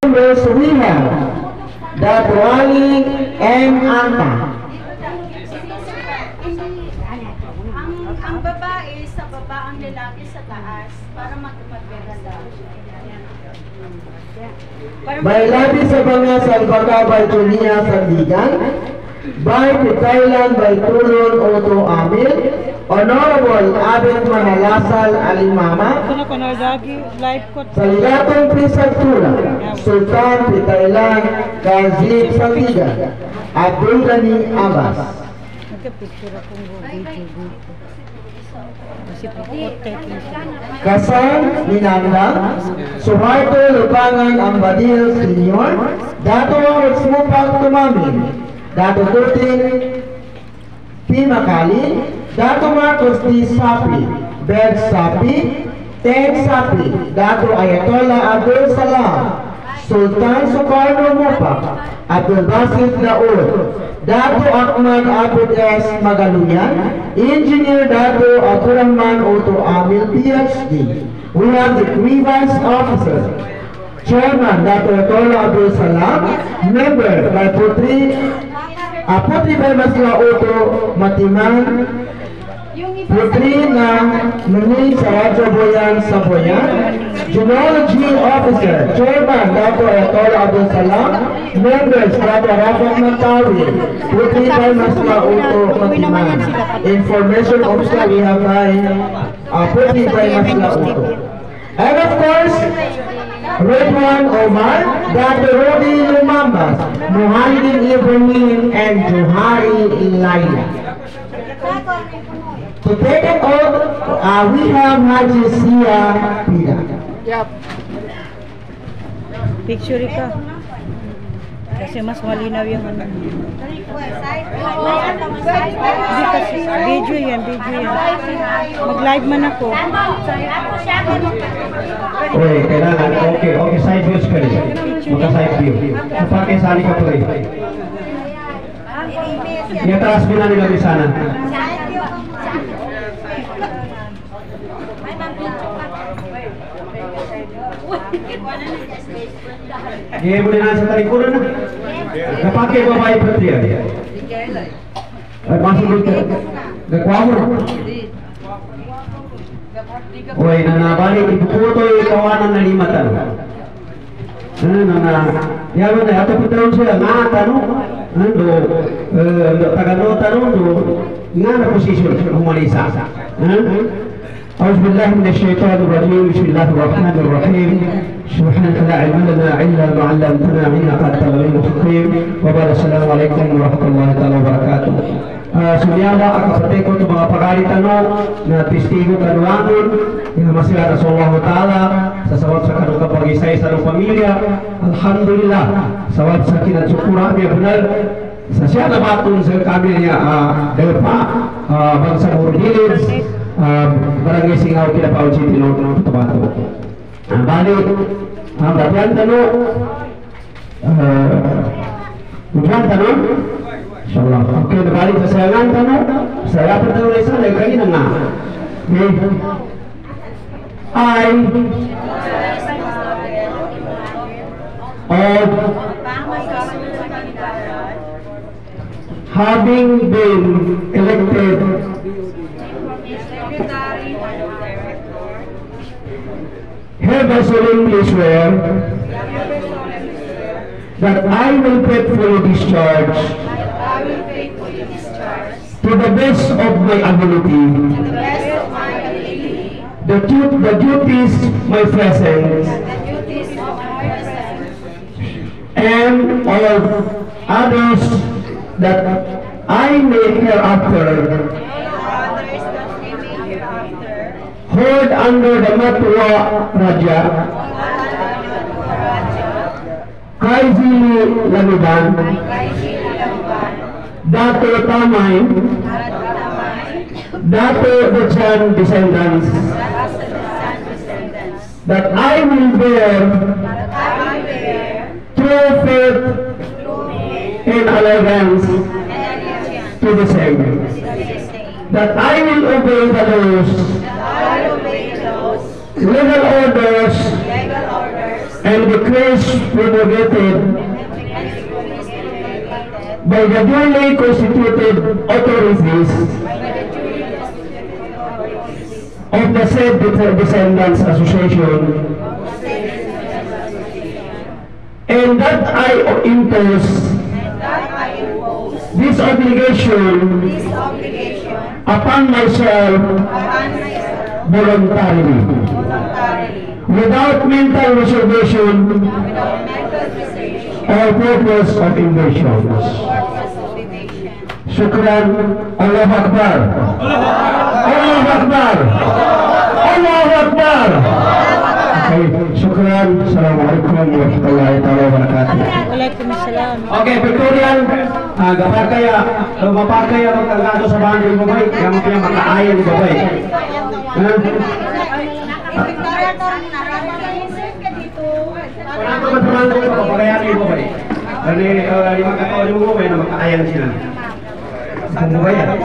members we have Dr. Ali M. Anta. Ang babae sa baba, ang lalaki sa taas para magpagpaganda. By Labi Sabanga Salbaka by Junia Sandigan, by Thailand by Tulun Oto Amil, Honorable Abed Manalasal Alimama, Saligatong Prisagtura, Sultan Thailand Kazib Sandigan, Abdul Ghani Abbas. Kasal Minanda, Suharto Lupangan Ambadil Senior, Dato Smupak Tumamin, Dato Tutin Pimakali, Dato Marcos D. Sapi, Bed Sapi, Ted Sapi, Dato Ayatollah Abdul Salam, Sultan Sukarno Mupak, Abdul Basit Daud, Dato Ahmad Abud S. Magaluyan, Engineer Dato Abdurrahman Oto Amil, PhD. We have the grievance officer, Chairman Dato Ayatollah Abdul Salam, member by Putri by Masla Oto Matiman, Putri ng Muni Sawadjo Boyan Saboyan, Genealogy Officer, Chairman Dato Ayatollah Abdul Salam, members Dato Rafat Matawi, Putri by Masla Oto Matiman. Information officer we have by Putri by Masla Oto. And of course, Redwan Omar, Dr. Rodi Lumambas, Muhammad Ibrahim, and Johari Laila. To take it off, we have Haji Sia Pida. Yep. Picture ka. Kasi mas malinaw yung ano. Hindi kasi, video yan. Mag-live man ako. Okay, kailangan. Okay, side views ka rin. Maka-side view. Kapag-isali ka po rin. Iatras mo na nila sana. Iya boleh nasi tarik kurun. Kapake babai putri ya. Masuk dulu. Gakwamu. Oi nana balik ibu foto kawanan na limatan. Nana ya mana atau putron siya ngata no. Ando taganota no ngana posisyon humanisa. أعوذ بالله من الشيطان الرجيم بسم الله الرحمن الرحيم سبحانك لا علم لنا إلا ما علمتنا إنك أنت العليم الحكيم وبعد السلام عليكم ورحمة الله تعالى وبركاته. Sunyaba akapatay ko itong mga pagalitanong na testigo kanuanon na masila na sa Allah Ta'ala sa sawat sa kanong kapag-isay sa anong pamilya. Alhamdulillah, sawat sa kinatsukura niya benar sa siya na batong sa kami niya delpa bangsa Murdilins barangay Singaw Kilapaw City no Tabato. Balik bagian tanong ujian tanong insyaallah. Oke, balik sa sayangan tanong saya pertama sa lagi na nga. I of having been elected hereby solemnly swear that I will faithfully discharge to the best of my ability the duties my present and all others that I may hereafter hold under the Matwa Raja Kaizili Lamidan Dato Tamay Dato Dechan descendants that I will bear true faith and allegiance to the same, that I will obey the laws, legal orders, and decrees promulgated by the duly constituted authorities of the said Descendants Association, and that I impose this obligation upon myself voluntarily, without mental reservation or purpose of invasion. Shukran. Allahu Akbar. Allahu Akbar. Allahu Akbar. Okay, shukran. Assalamualaikum warahmatullahi wabarakatuh. Waalaikumsalam. Okay, Victorian, gapar kaya, lumapar kaya magkagato sa bahan ng babay, kaya kaya makaayan ng babay. Wala ko ba ito papagayan ng babay? Lima katawin mo babay na makaayan sila. Kung babay yan.